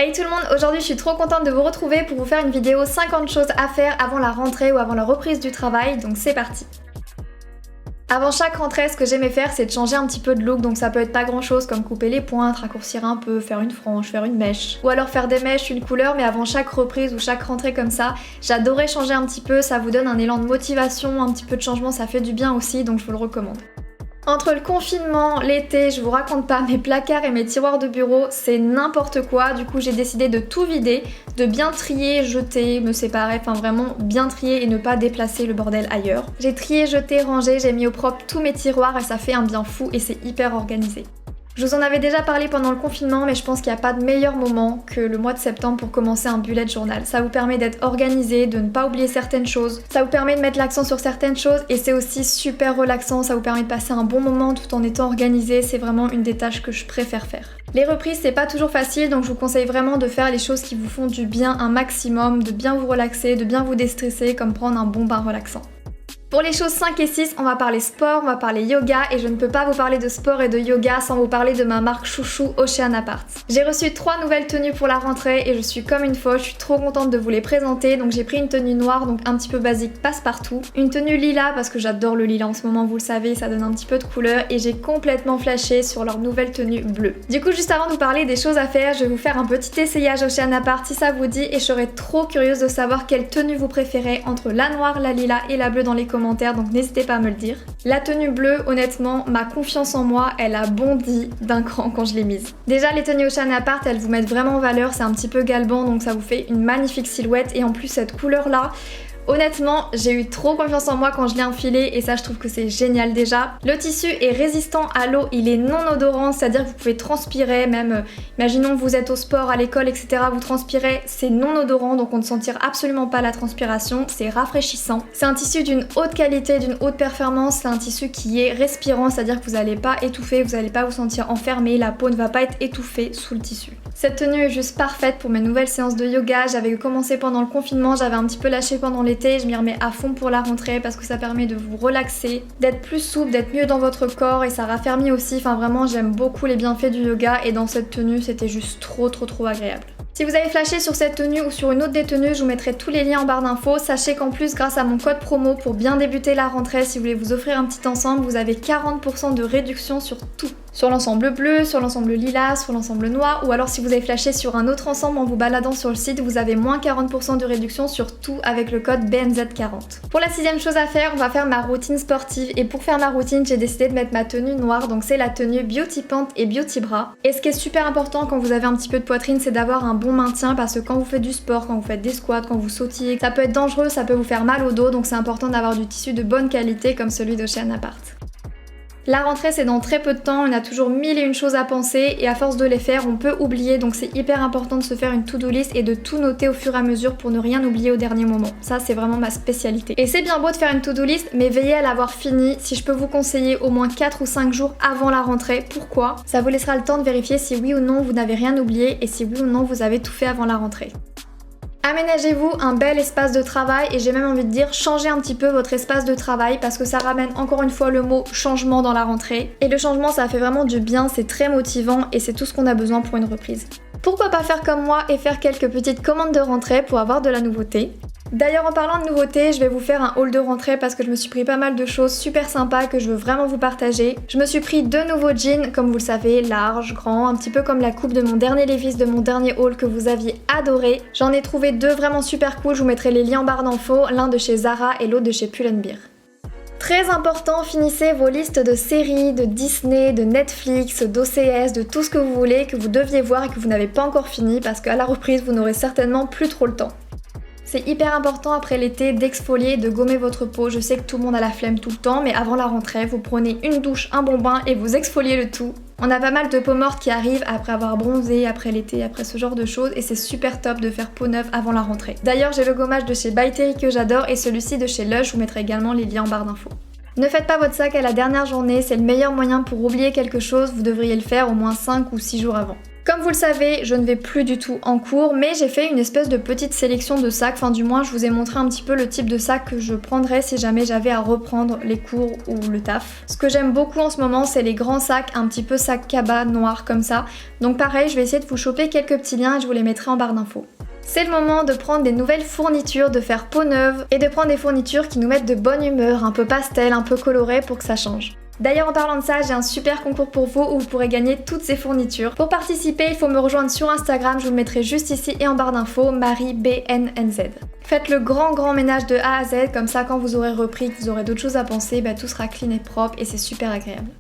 Hey tout le monde, aujourd'hui je suis trop contente de vous retrouver pour vous faire une vidéo 50 choses à faire avant la rentrée ou avant la reprise du travail, donc c'est parti. Avant chaque rentrée, ce que j'aimais faire, c'est de changer un petit peu de look, donc ça peut être pas grand chose comme couper les pointes, raccourcir un peu, faire une frange, faire une mèche, ou alors faire des mèches, une couleur, mais avant chaque reprise ou chaque rentrée comme ça, j'adorais changer un petit peu, ça vous donne un élan de motivation, un petit peu de changement, ça fait du bien aussi, donc je vous le recommande. Entre le confinement, l'été, je vous raconte pas, mes placards et mes tiroirs de bureau, c'est n'importe quoi. Du coup, j'ai décidé de tout vider, de bien trier, jeter, me séparer, enfin vraiment bien trier et ne pas déplacer le bordel ailleurs. J'ai trié, jeté, rangé, j'ai mis au propre tous mes tiroirs et ça fait un bien fou et c'est hyper organisé. Je vous en avais déjà parlé pendant le confinement, mais je pense qu'il n'y a pas de meilleur moment que le mois de septembre pour commencer un bullet journal. Ça vous permet d'être organisé, de ne pas oublier certaines choses, ça vous permet de mettre l'accent sur certaines choses et c'est aussi super relaxant, ça vous permet de passer un bon moment tout en étant organisé, c'est vraiment une des tâches que je préfère faire. Les reprises c'est pas toujours facile, donc je vous conseille vraiment de faire les choses qui vous font du bien un maximum, de bien vous relaxer, de bien vous déstresser, comme prendre un bon bain relaxant. Pour les choses 5 et 6, on va parler sport, on va parler yoga et je ne peux pas vous parler de sport et de yoga sans vous parler de ma marque chouchou Oceanapart. J'ai reçu 3 nouvelles tenues pour la rentrée et je suis comme une folle, je suis trop contente de vous les présenter. Donc j'ai pris une tenue noire, donc un petit peu basique, passe-partout. Une tenue lilas parce que j'adore le lilas en ce moment, vous le savez, ça donne un petit peu de couleur et j'ai complètement flashé sur leur nouvelle tenue bleue. Du coup, juste avant de vous parler des choses à faire, je vais vous faire un petit essayage Oceanapart si ça vous dit et je serais trop curieuse de savoir quelle tenue vous préférez entre la noire, la lilas et la bleue dans les commentaires, donc n'hésitez pas à me le dire. La tenue bleue, honnêtement, ma confiance en moi, elle a bondi d'un cran quand je l'ai mise. Déjà, les tenues Oceanapart, elles vous mettent vraiment en valeur, c'est un petit peu galbant, donc ça vous fait une magnifique silhouette et en plus cette couleur-là, honnêtement, j'ai eu trop confiance en moi quand je l'ai enfilé et ça je trouve que c'est génial déjà. Le tissu est résistant à l'eau, il est non odorant, c'est-à-dire que vous pouvez transpirer, même imaginons que vous êtes au sport, à l'école, etc. Vous transpirez, c'est non odorant donc on ne sentira absolument pas la transpiration, c'est rafraîchissant. C'est un tissu d'une haute qualité, d'une haute performance, c'est un tissu qui est respirant, c'est-à-dire que vous n'allez pas étouffer, vous n'allez pas vous sentir enfermé, la peau ne va pas être étouffée sous le tissu. Cette tenue est juste parfaite pour mes nouvelles séances de yoga, j'avais commencé pendant le confinement, j'avais un petit peu lâché pendant l'été, je m'y remets à fond pour la rentrée parce que ça permet de vous relaxer, d'être plus souple, d'être mieux dans votre corps et ça raffermit aussi, enfin vraiment j'aime beaucoup les bienfaits du yoga et dans cette tenue c'était juste trop agréable. Si vous avez flashé sur cette tenue ou sur une autre des tenues, je vous mettrai tous les liens en barre d'infos. Sachez qu'en plus, grâce à mon code promo pour bien débuter la rentrée, si vous voulez vous offrir un petit ensemble, vous avez 40% de réduction sur tout. Sur l'ensemble bleu, sur l'ensemble lilas, sur l'ensemble noir, ou alors si vous avez flashé sur un autre ensemble en vous baladant sur le site, vous avez moins 40% de réduction sur tout avec le code BNZ40. Pour la 6ème chose à faire, on va faire ma routine sportive et pour faire ma routine, j'ai décidé de mettre ma tenue noire, donc c'est la tenue Beauty Pant et Beauty Bra. Et ce qui est super important quand vous avez un petit peu de poitrine, c'est d'avoir un bon maintien parce que quand vous faites du sport, quand vous faites des squats, quand vous sautillez, ça peut être dangereux, ça peut vous faire mal au dos, donc c'est important d'avoir du tissu de bonne qualité comme celui d'Oceanapart. La rentrée c'est dans très peu de temps, on a toujours 1001 choses à penser et à force de les faire on peut oublier donc c'est hyper important de se faire une to-do list et de tout noter au fur et à mesure pour ne rien oublier au dernier moment. Ça c'est vraiment ma spécialité. Et c'est bien beau de faire une to-do list mais veillez à l'avoir finie, si je peux vous conseiller au moins 4 ou 5 jours avant la rentrée. Pourquoi ? Ça vous laissera le temps de vérifier si oui ou non vous n'avez rien oublié et si oui ou non vous avez tout fait avant la rentrée. Aménagez-vous un bel espace de travail et j'ai même envie de dire changez un petit peu votre espace de travail parce que ça ramène encore une fois le mot changement dans la rentrée. Et le changement ça fait vraiment du bien, c'est très motivant et c'est tout ce qu'on a besoin pour une reprise. Pourquoi pas faire comme moi et faire quelques petites commandes de rentrée pour avoir de la nouveauté ? D'ailleurs en parlant de nouveautés, je vais vous faire un haul de rentrée parce que je me suis pris pas mal de choses super sympas que je veux vraiment vous partager. Je me suis pris 2 nouveaux jeans, comme vous le savez, larges, grands, un petit peu comme la coupe de mon dernier Levi's de mon dernier haul que vous aviez adoré. J'en ai trouvé 2 vraiment super cool, je vous mettrai les liens en barre d'infos, l'un de chez Zara et l'autre de chez Pull&Bear. Très important, finissez vos listes de séries, de Disney, de Netflix, d'OCS, de tout ce que vous voulez, que vous deviez voir et que vous n'avez pas encore fini parce qu'à la reprise vous n'aurez certainement plus trop le temps. C'est hyper important après l'été d'exfolier, de gommer votre peau. Je sais que tout le monde a la flemme tout le temps, mais avant la rentrée, vous prenez une douche, un bon bain et vous exfoliez le tout. On a pas mal de peau morte qui arrivent après avoir bronzé, après l'été, après ce genre de choses et c'est super top de faire peau neuve avant la rentrée. D'ailleurs, j'ai le gommage de chez By Terry que j'adore et celui-ci de chez Lush, je vous mettrai également les liens en barre d'infos. Ne faites pas votre sac à la dernière journée, c'est le meilleur moyen pour oublier quelque chose, vous devriez le faire au moins 5 ou 6 jours avant. Comme vous le savez, je ne vais plus du tout en cours, mais j'ai fait une espèce de petite sélection de sacs, enfin du moins je vous ai montré un petit peu le type de sac que je prendrais si jamais j'avais à reprendre les cours ou le taf. Ce que j'aime beaucoup en ce moment, c'est les grands sacs, un petit peu sac cabas noirs comme ça. Donc pareil, je vais essayer de vous choper quelques petits liens et je vous les mettrai en barre d'infos. C'est le moment de prendre des nouvelles fournitures, de faire peau neuve et de prendre des fournitures qui nous mettent de bonne humeur, un peu pastel, un peu coloré pour que ça change. D'ailleurs en parlant de ça, j'ai un super concours pour vous où vous pourrez gagner toutes ces fournitures. Pour participer, il faut me rejoindre sur Instagram, je vous le mettrai juste ici et en barre d'infos, MarieBNNZ. Faites le grand ménage de A à Z, comme ça quand vous aurez repris, que vous aurez d'autres choses à penser, tout sera clean et propre et c'est super agréable.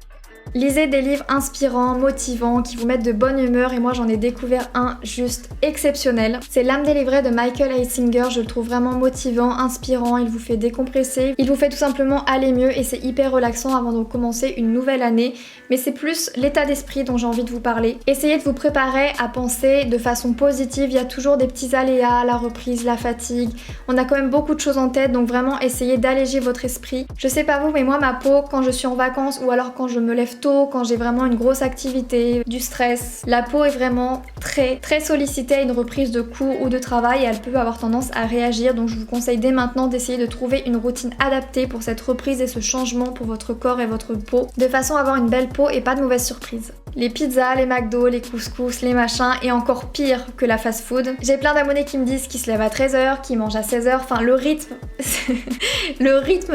Lisez des livres inspirants, motivants, qui vous mettent de bonne humeur et moi j'en ai découvert un juste exceptionnel. C'est L'âme délivrée de Michael Heisinger, je le trouve vraiment motivant, inspirant, il vous fait décompresser, il vous fait tout simplement aller mieux et c'est hyper relaxant avant de commencer une nouvelle année. Mais c'est plus l'état d'esprit dont j'ai envie de vous parler. Essayez de vous préparer à penser de façon positive, il y a toujours des petits aléas, la reprise, la fatigue, on a quand même beaucoup de choses en tête donc vraiment essayez d'alléger votre esprit. Je sais pas vous mais moi ma peau quand je suis en vacances ou alors quand je me lève tôt, quand j'ai vraiment une grosse activité, du stress, la peau est vraiment très sollicitée à une reprise de cours ou de travail et elle peut avoir tendance à réagir donc je vous conseille dès maintenant d'essayer de trouver une routine adaptée pour cette reprise et ce changement pour votre corps et votre peau de façon à avoir une belle peau et pas de mauvaises surprises. Les pizzas, les McDo, les couscous, les machins et encore pire que la fast food. J'ai plein d'abonnés qui me disent qu'ils se lèvent à 13h, qu'ils mangent à 16h, enfin le rythme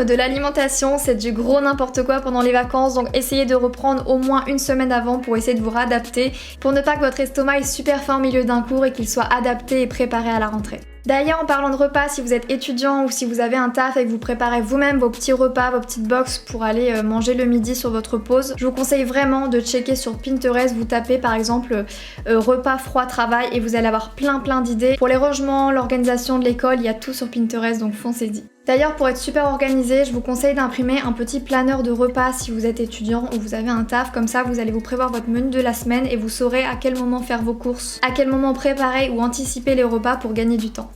de l'alimentation c'est du gros n'importe quoi pendant les vacances donc essayez de reprendre au moins une semaine avant pour essayer de vous réadapter pour ne pas que votre estomac ait super faim au milieu d'un cours et qu'il soit adapté et préparé à la rentrée. D'ailleurs en parlant de repas, si vous êtes étudiant ou si vous avez un taf et que vous préparez vous-même vos petits repas, vos petites box pour aller manger le midi sur votre pause, je vous conseille vraiment de checker sur Pinterest, vous tapez par exemple repas froid travail et vous allez avoir plein d'idées. Pour les rangements, l'organisation de l'école, il y a tout sur Pinterest donc foncez-y. D'ailleurs pour être super organisé, je vous conseille d'imprimer un petit planeur de repas si vous êtes étudiant ou vous avez un taf, comme ça vous allez vous prévoir votre menu de la semaine et vous saurez à quel moment faire vos courses, à quel moment préparer ou anticiper les repas pour gagner du temps.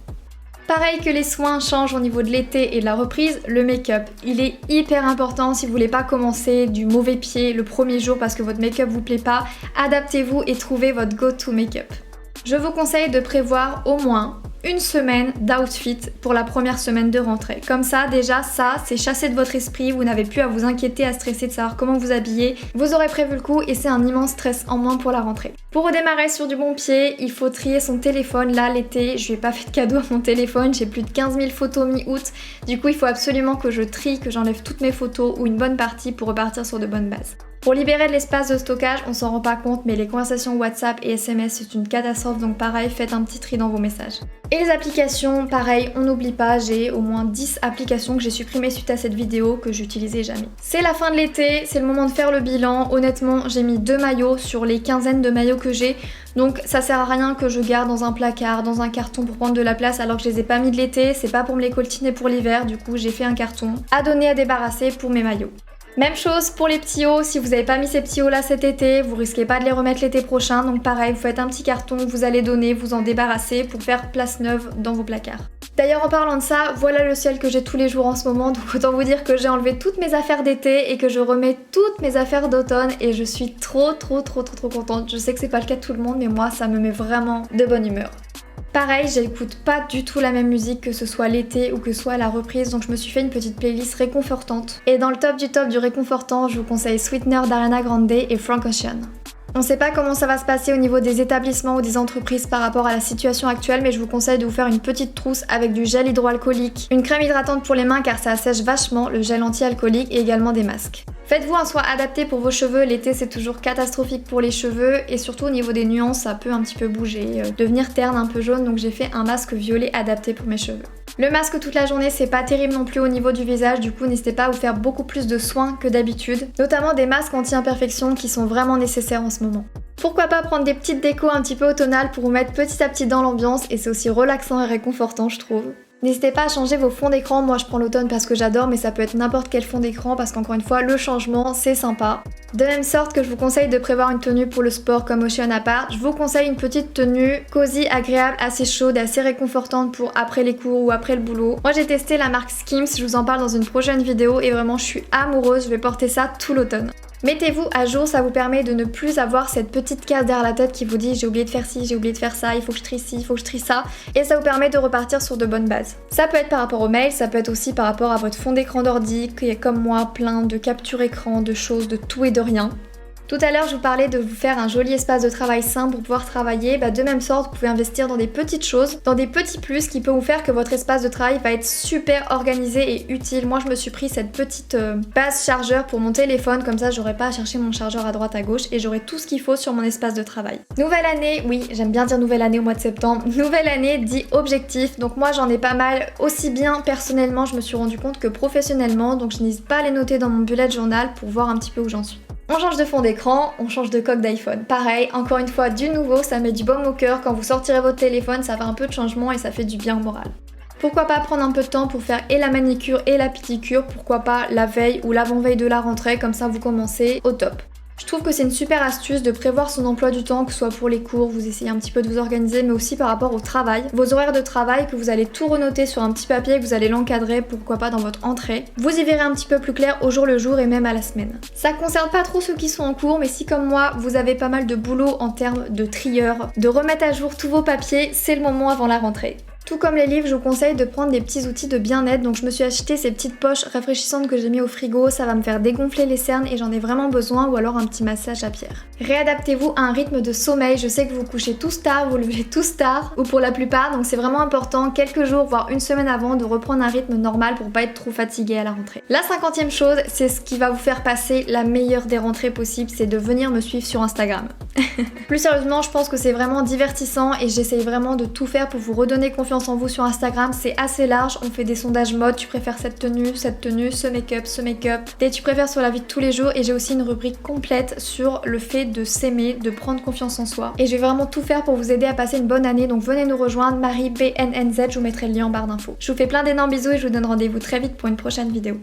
Pareil que les soins changent au niveau de l'été et de la reprise, le make-up. Il est hyper important si vous voulez pas commencer du mauvais pied le premier jour parce que votre make-up vous plaît pas, adaptez-vous et trouvez votre go-to make-up. Je vous conseille de prévoir au moins une semaine d'outfit pour la première semaine de rentrée. Comme ça, déjà, ça, c'est chassé de votre esprit, vous n'avez plus à vous inquiéter, à stresser de savoir comment vous habiller. Vous aurez prévu le coup et c'est un immense stress en moins pour la rentrée. Pour redémarrer sur du bon pied, il faut trier son téléphone. Là, l'été, je lui ai pas fait de cadeau à mon téléphone, j'ai plus de 15 000 photos mi-août. Du coup, il faut absolument que je trie, que j'enlève toutes mes photos ou une bonne partie pour repartir sur de bonnes bases. Pour libérer de l'espace de stockage, on s'en rend pas compte, mais les conversations WhatsApp et SMS c'est une catastrophe, donc pareil, faites un petit tri dans vos messages. Et les applications, pareil, on n'oublie pas, j'ai au moins 10 applications que j'ai supprimées suite à cette vidéo que j'utilisais jamais. C'est la fin de l'été, c'est le moment de faire le bilan. Honnêtement, j'ai mis 2 maillots sur les quinzaines de maillots que j'ai, donc ça sert à rien que je garde dans un placard, dans un carton pour prendre de la place alors que je les ai pas mis de l'été, c'est pas pour me les coltiner pour l'hiver, du coup j'ai fait un carton à donner à débarrasser pour mes maillots. Même chose pour les petits hauts, si vous n'avez pas mis ces petits hauts là cet été, vous risquez pas de les remettre l'été prochain, donc pareil, vous faites un petit carton, vous allez donner, vous en débarrasser pour faire place neuve dans vos placards. D'ailleurs en parlant de ça, voilà le ciel que j'ai tous les jours en ce moment, donc autant vous dire que j'ai enlevé toutes mes affaires d'été et que je remets toutes mes affaires d'automne et je suis trop contente. Je sais que c'est pas le cas de tout le monde mais moi ça me met vraiment de bonne humeur. Pareil, j'écoute pas du tout la même musique que ce soit l'été ou que ce soit la reprise, donc je me suis fait une petite playlist réconfortante. Et dans le top du réconfortant, je vous conseille Sweetener d'Ariana Grande et Frank Ocean. On sait pas comment ça va se passer au niveau des établissements ou des entreprises par rapport à la situation actuelle, mais je vous conseille de vous faire une petite trousse avec du gel hydroalcoolique, une crème hydratante pour les mains car ça assèche vachement, le gel anti-alcoolique et également des masques. Faites-vous un soin adapté pour vos cheveux, l'été c'est toujours catastrophique pour les cheveux et surtout au niveau des nuances ça peut un petit peu bouger, devenir terne, un peu jaune, donc j'ai fait un masque violet adapté pour mes cheveux. Le masque toute la journée c'est pas terrible non plus au niveau du visage, du coup n'hésitez pas à vous faire beaucoup plus de soins que d'habitude, notamment des masques anti-imperfection qui sont vraiment nécessaires en ce moment. Pourquoi pas prendre des petites décos un petit peu automnales pour vous mettre petit à petit dans l'ambiance et c'est aussi relaxant et réconfortant je trouve. N'hésitez pas à changer vos fonds d'écran, moi je prends l'automne parce que j'adore mais ça peut être n'importe quel fond d'écran parce qu'encore une fois le changement c'est sympa. De même sorte que je vous conseille de prévoir une tenue pour le sport comme Ocean Apart, je vous conseille une petite tenue cosy, agréable, assez chaude, assez réconfortante pour après les cours ou après le boulot. Moi j'ai testé la marque Skims, je vous en parle dans une prochaine vidéo et vraiment je suis amoureuse, je vais porter ça tout l'automne. Mettez-vous à jour, ça vous permet de ne plus avoir cette petite case derrière la tête qui vous dit j'ai oublié de faire ci, j'ai oublié de faire ça, il faut que je trie ci, il faut que je trie ça, et ça vous permet de repartir sur de bonnes bases. Ça peut être par rapport au mail, ça peut être aussi par rapport à votre fond d'écran d'ordi, qui est comme moi plein de captures écran, de choses, de tout et de rien. Tout à l'heure, je vous parlais de vous faire un joli espace de travail simple pour pouvoir travailler. De même sorte, vous pouvez investir dans des petites choses, dans des petits plus qui peuvent vous faire que votre espace de travail va être super organisé et utile. Moi, je me suis pris cette petite base chargeur pour mon téléphone, comme ça, j'aurais pas à chercher mon chargeur à droite à gauche et j'aurai tout ce qu'il faut sur mon espace de travail. Nouvelle année, oui, j'aime bien dire nouvelle année au mois de septembre. Nouvelle année dit objectif. Donc moi, j'en ai pas mal. Aussi bien personnellement, je me suis rendu compte que professionnellement. Donc je n'hésite pas à les noter dans mon bullet journal pour voir un petit peu où j'en suis. On change de fond d'écran, on change de coque d'iPhone. Pareil, encore une fois, du nouveau, ça met du baume au cœur. Quand vous sortirez votre téléphone, ça fait un peu de changement et ça fait du bien au moral. Pourquoi pas prendre un peu de temps pour faire et la manicure et la pédicure, pourquoi pas la veille ou l'avant-veille de la rentrée, comme ça vous commencez au top. Je trouve que c'est une super astuce de prévoir son emploi du temps, que ce soit pour les cours, vous essayez un petit peu de vous organiser, mais aussi par rapport au travail. Vos horaires de travail, que vous allez tout renoter sur un petit papier, que vous allez l'encadrer, pourquoi pas dans votre entrée. Vous y verrez un petit peu plus clair au jour le jour et même à la semaine. Ça concerne pas trop ceux qui sont en cours, mais si comme moi, vous avez pas mal de boulot en termes de trieur, de remettre à jour tous vos papiers, c'est le moment avant la rentrée. Tout comme les livres, je vous conseille de prendre des petits outils de bien-être, donc je me suis acheté ces petites poches rafraîchissantes que j'ai mis au frigo, ça va me faire dégonfler les cernes et j'en ai vraiment besoin, ou alors un petit massage à pierre. Réadaptez-vous à un rythme de sommeil, je sais que vous vous couchez tous tard, vous levez tous tard, ou pour la plupart, donc c'est vraiment important, quelques jours, voire une semaine avant, de reprendre un rythme normal pour pas être trop fatigué à la rentrée. La 50e chose, c'est ce qui va vous faire passer la meilleure des rentrées possibles, c'est de venir me suivre sur Instagram. Plus sérieusement, je pense que c'est vraiment divertissant et j'essaye vraiment de tout faire pour vous redonner confiance en vous sur Instagram. C'est assez large, on fait des sondages mode, tu préfères cette tenue, ce make-up, et tu préfères sur la vie de tous les jours, et j'ai aussi une rubrique complète sur le fait de s'aimer, de prendre confiance en soi. Et je vais vraiment tout faire pour vous aider à passer une bonne année, donc venez nous rejoindre, Marie BNNZ, je vous mettrai le lien en barre d'infos. Je vous fais plein d'énormes bisous et je vous donne rendez-vous très vite pour une prochaine vidéo.